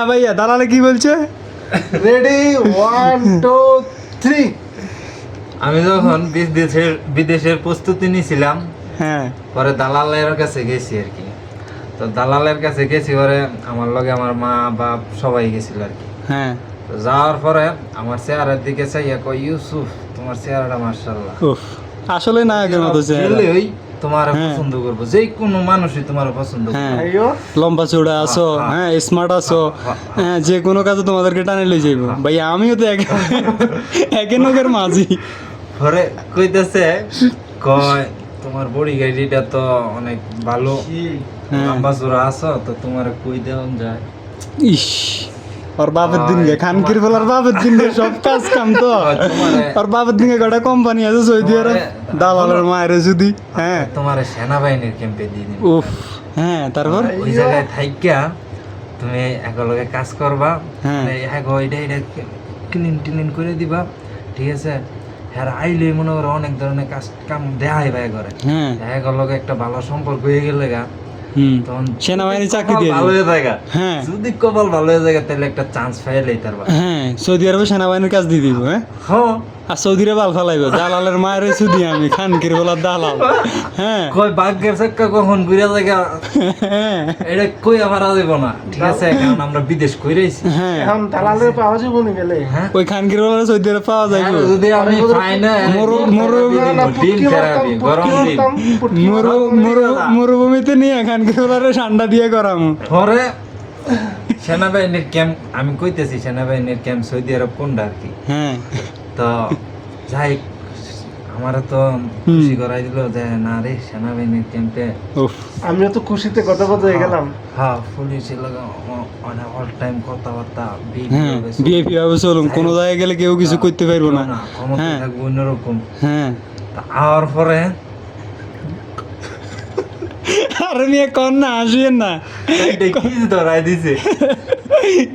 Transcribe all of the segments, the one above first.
হ্যাঁ ভাইয়া, দালালে কি বলছে? রেডি 1 2 3। আমি যখন বিদেশের প্রস্তুতি নিয়েছিলাম, হ্যাঁ পরে দালালের কাছে গেছি আর কি। তো দালালের কাছে গেছি, পরে আমার লগে আমার মা বাপ সবাই গেছিল আর কি। হ্যাঁ। তো যাওয়ার পরে আমার চেহারার দিকে চাইয়া কই, ইউসুফ তোমার চেহারাটা মাশাআল্লাহ, উফ, আসলে নায়কের মতো চেহারা। গেলেই তোমার হ্যাঁ। পছন্দ করবো, যে কোনো মানুষই তোমার পছন্দ করবে। হ্যাঁ, আইয়ো লম্বা চূড়া আছো, হ্যাঁ স্মার্ট আছো, হ্যাঁ যে কোনো কাজে তোমাদেরকে টানে লই যাইব। ভাই আমিও তো একে নগের মাঝি। পরে কইতেছে, কয় তোমার বডি গাড়িটা তো অনেক ভালো, হ্যাঁ। লম্বা চূড়া আছো, তো তোমার কই দেওয়া যায়। ইস, ওর বাপের দিন গে খানকির ফেলার বাপের দিন গে সব কাজ কাম তো। ওর বাপের দিন গে কটা কোম্পানি আছে সৌদি আরব, দালালের মায়ের যদি। হ্যাঁ তোমার সেনাবাহিনীর ক্যাম্পে দিয়ে দিন। উফ, হ্যাঁ তারপর ওই জায়গায় থাইকা তুমি একলগে কাজ করবা, হ্যাঁ। এটা ক্লিন করে দিবা, ঠিক আছে। হ্যাঁ আইলে মনে করো অনেক ধরনের কাজ কাম দেখাই ভাই করে, হ্যাঁ একলগে একটা ভালো সম্পর্ক হয়ে গেলে গা, হুম, তখন সেনাবাহিনী যদি চাকরি কপাল দিয়ে ভালো দিবে। হয়ে যায়, হ্যাঁ যদি কপাল ভালো হয়ে যায় তাহলে একটা চান্স পাইলেই তারপর। হ্যাঁ, সৌদি আরবে সেনাবাহিনীর কাজ দিয়ে দিব। হ্যাঁ, হ্যাঁ আর সৌদিরে বাল ফালাইব, দালালের মায়ের সুদি আমি খানকির ফেলার দালাল। হ্যাঁ কই ভাগ্যের চাক্কা কখন ঘুরে জায়গা, হ্যাঁ এটা কই আবার আসব না, ঠিক আছে, কারণ আমরা বিদেশ কইরাইছি। হ্যাঁ, এখন দালালের পাওয়া যাবে না গেলে। হ্যাঁ, ওই খানকির ফেলার সৌদি আরবে পাওয়া যাইব। আর যদি আমি পাই না, ডিম থেরাপি, গরম ডিম। মরুভূমিতে নিয়ে খানকির ফেলারে ঠান্ডা দিয়ে করাম। পরে সেনাবাহিনীর ক্যাম্প, আমি কইতেছি সেনাবাহিনীর ক্যাম্প সৌদি আরব কোনটা আর কি। হ্যাঁ তো যাই, আমার তো খুশি করাই দিল যে না রে সেনাবাহিনীর ক্যাম্পে। উফ, আমিও তো খুশিতে কথা হয়ে গেলাম। হ্যাঁ পুলিশের লগে অনেক অল টাইম কথাবার্তা, হ্যাঁ বিএপি ভাবে চলুন, কোনো জায়গায় গেলে কেউ কিছু করতে পারবো না। ক্ষমতা হ্যাঁ থাকবো অন্যরকম। হ্যাঁ, তা আওয়ার পরে আরে মেয়ে কন না, আসিয়েন না। এইটা কিস ধরাই দিছে,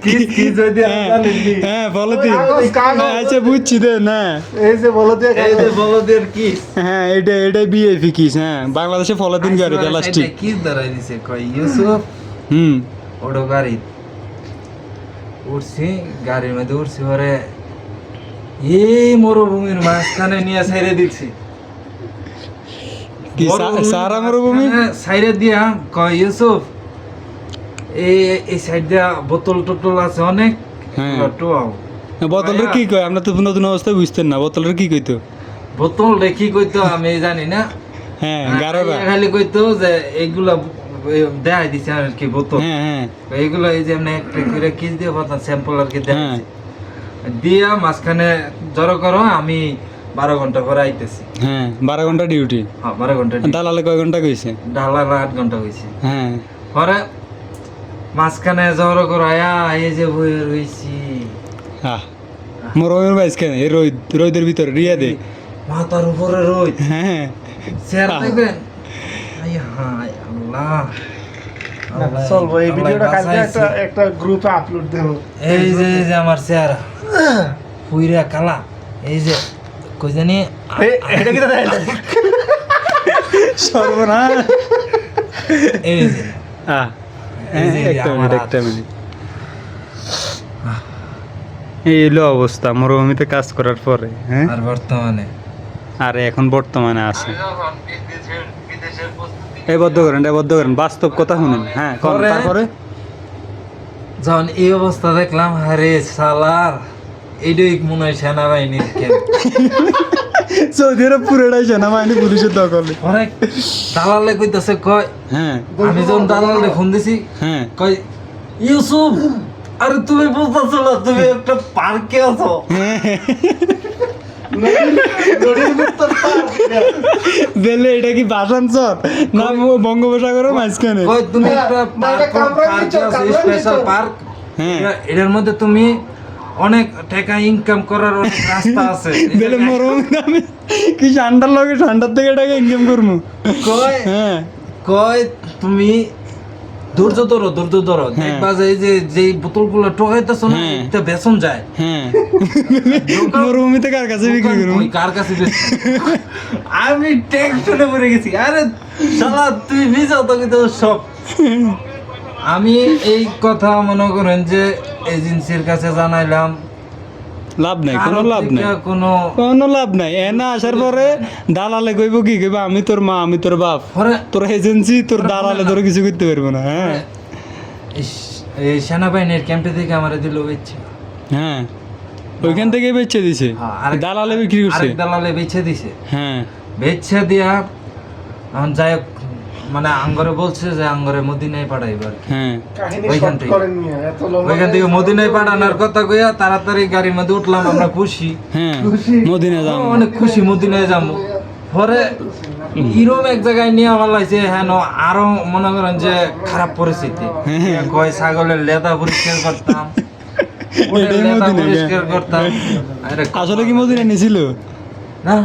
কিস যদি আমি জানি কি? হ্যাঁ বলো তুই। কাগজ। আচ্ছা বুঝছি দে না। এই যে বলো দিয়ে এই যে বলদের কিস, হ্যাঁ এটাই বিএপি কিস। হ্যাঁ বাংলাদেশে ফলাদিন গাড়ি প্লাস্টিক। কিস ধরাই দিছে, কই ইউসুফ হুম, ওটো গাড়ি উঠছি, গাড়ির মধ্যে উঠছি, পরে এই মরুভূমির মাঝখানে নিয়ে ছেড়ে দিচ্ছি। কি সারা মরুভূমি? সাইডে দিয়া কয় ইউসুফ, এই সাইড দিয়া বোতল টোতল আছে অনেক, হ্যাঁ। টোয়াও বোতলের কি কয়? আমরা তো নতুন অবস্থায় বুঝতেন না বোতলের কি কইতো। বোতল দেখি কইতো আমি জানি না, হ্যাঁ গারোরা। খালি কইতো যে এইগুলা দেখাই দিছে আর কি বোতল, হ্যাঁ হ্যাঁ এইগুলো এই যে এমনি একটা করে কিস দিয়ে কথা স্যাম্পল আর কি হ্যাঁ। দেখাইছে, দিয়া মাঝখানে জড়ো করো, আমি 12 ঘন্টা পরে আইতেছি। হ্যাঁ 12 ঘন্টা ডিউটি। হ্যাঁ 12 ঘন্টা দালালে কয় ঘন্টা কইছে? ডালার 8 ঘন্টা হয়েছে। হ্যাঁ পরে মাঝখানে জড়ো করো, আয়া এই যে বইয়ে রয়েছি, আহ মরুভূমির মাঝখানে এই রোদের ভিতরে রিয়া দে। মাথার উপরে রোদ, হ্যাঁ চেয়ার দেখবেন, আয় হায় আল্লাহ, আল্লাহ, চলবো এই আল্লাহ ভিডিওটা কালকে বাঁচাইছে। একটা গ্রুপে আপলোড দেবো। এই যে আমার চেহারা পুইরা কালা, এই যে কই জানি এটা কি দাদা? সর্বনাশ। এই যে আহ এই যে একটা আমার মিনিট, একটা মিনিট। এই হলো অবস্থা মরুভূমিতে কাজ করার পরে। হ্যাঁ আর বর্তমানে আর এখন বর্তমানে আছে। এই বদ্ধ করেন বাস্তব কথা শুনেন। হ্যাঁ পরে? তারপরে যখন এই অবস্থা দেখলাম, আরে সালার এইটাই মনে হয় সেনাবাহিনীর ক্যাম্প। সৌদি আরব পুরোটাই সেনাবাহিনী পুলিশের দখলে। পরে দালালে কইতাছে, কয় হ্যাঁ আমি যখন দালালে ফোন দিছি, হ্যাঁ কয় ইউসুফ আরে তুমি বুঝতেছো না, তুমি একটা পার্কে আছো। বেলে এটা কি বাসানচর না বঙ্গোপসাগরের মাঝখানে? কয় তুমি একটা পার্কে আছো, স্পেশাল পার্ক, হ্যাঁ এটার মধ্যে তুমি অনেক টাকা ইনকাম করার অনেক রাস্তা আছে। বেলে মরুভূমিতে আমি কি ঠান্ডার লগে ঠান্ডার থেকে টাকা ইনকাম করবো। কয় হ্যাঁ কয় তুমি ধৈর্য ধরো হ্যাঁ। দেখবা যে এই যে যেই বোতলগুলো টোকাইতেছো না, হ্যাঁ। এটা বেচন যায়। হ্যাঁ মরুভূমিতে কার কাছে বিক্রি করবো? ওই কার কাছে বেচবো? আমি টেনশনে পড়ে গেছি, আরে শালা তুই ভিজাও তো কিন্তু সব। আমি এই কথা মনে করেন যে এজেন্সির কাছে জানাইলাম, লাভ নাই, কোনো লাভ নাই, কোনো কোনো লাভ নাই। এনা আসার পরে দালালে কইব কি কইব আমি তোর মা আমি তোর বাপ, পরে তোর এজেন্সি তোর দালালে তোর কিছু করতে পারবো না। হ্যাঁ এই সেনাবাহিনীর ক্যাম্পে থেকে আমার দিল বেচছে। হ্যাঁ ওইখান থেকে বেচে দিছে, দালালে বিক্রি করছে। আরেক দালালে বেচে দিছে, হ্যাঁ বেচে দিয়া এখন যাই হোক, মানে আঙ্গরে বলছে যে আঙ্গরে মদিনায় পাঠাইব আর কি। হ্যাঁ কাহিনী ওইখান শর্ট থেকে। করেন মিয়া, এত লম্বা ওইখান থেকে মদিনায় পাঠানোর কথা কইয়া তাড়াতাড়ি গাড়ির মধ্যে উঠলাম, আমরা খুশি, হ্যাঁ খুশি। মদিনা যাও। অনেক খুশি মদিনায় যাবো। পরে ইরম এক জায়গায় নিয়ে আমার লাগছে হেন আরো মনে করেন যে খারাপ পরিস্থিতি। হ্যাঁ। কয় ছাগলের লেদা পরিষ্কার করতাম, উটের এটাই লেদা মদিনা, পরিষ্কার করতাম। আরে আসলে কি মদিনা নিছিল? না,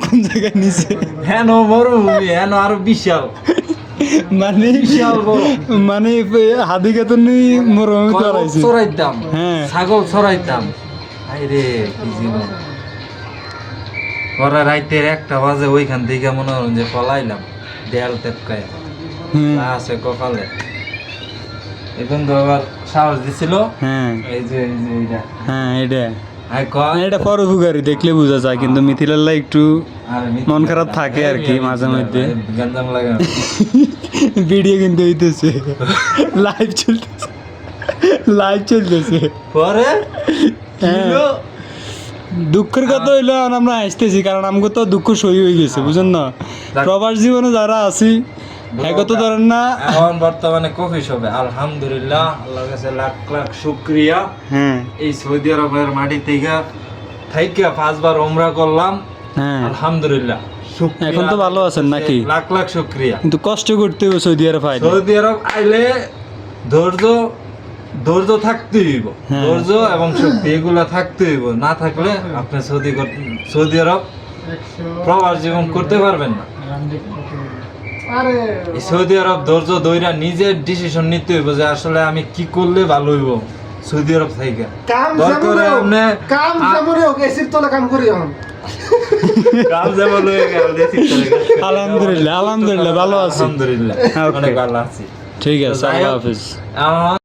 কোন জায়গায় নিছে? হেন মরুভূমি, হেন আরো বিশাল মানে বিশাল বড়। মানে হাদিকা তো নেই মরমে চড়াইছে। চড়াইতাম, হ্যাঁ। ছাগল চড়াইতাম। আরে কি জীবন। পরে রাইতের 1টা বাজে ওইখান থেকে মনে করেন যে পলাইলাম দেয়াল টেপকায়, হুম, আছে কপালে। এখন তো আবার সাহস দিছিল, হ্যাঁ এই যে এইটা হ্যাঁ এটা আই কয় এটা পরোপকারী, দেখলে বোঝা যায়। কিন্তু মিথিলাল্লাহ একটু আরে মন খারাপ থাকে আর কি মাঝে মধ্যে। গঞ্জাম লাগে না। ভিডিও কিন্তু হইতেছে, লাইভ চলতেছে, লাইভ চলতেছে। পরে হ্যাঁ। দুঃখের কথা হইলো এখন আমরা আসতেছি, কারণ আমাকে তো দুঃখ সই হয়ে গেছে, বুঝেন না? প্রবাস জীবনে যারা আছি একত ধরেন না। এখন বর্তমানে কফি শপে আলহামদুলিল্লাহ, আল্লাহর কাছে লাখ লাখ শুকরিয়া। হ্যাঁ এই সৌদি আরবের মাটি থেকে 5বার ওমরা করলাম, হ্যাঁ আলহামদুলিল্লাহ। শুকরিয়া। এখন তো ভালো আছেন নাকি? লাখ লাখ শুকরিয়া। কিন্তু কষ্ট করতে হবে সৌদি আরব আইলে। সৌদি আরব আইলে ধৈর্য থাকতে হইব, হ্যাঁ। ধৈর্য এবং শক্তি এগুলা থাকতে হইব। না থাকলে আপনি সৌদি আরব প্রবাস জীবন করতে পারবেন না। আরে এই সৌদি আরব ধৈর্য ধইরা নিজের ডিসিশন নিতে হইব যে আসলে আমি কি করলে ভালো হইব সৌদি আরব থেকে। কাম দরকার যেমন হোক, আপনি কাম যেমন হোক, এসির তলে কাম করি এখন। কাম যেমন হয়ে গেল দেশি আলহামদুলিল্লাহ, আলহামদুলিল্লাহ ভালো আছি। আলহামদুলিল্লাহ Okay. অনেক ভালো আছি। ঠিক আছে, যাই হোক, আল্লাহ হাফিজ। আমার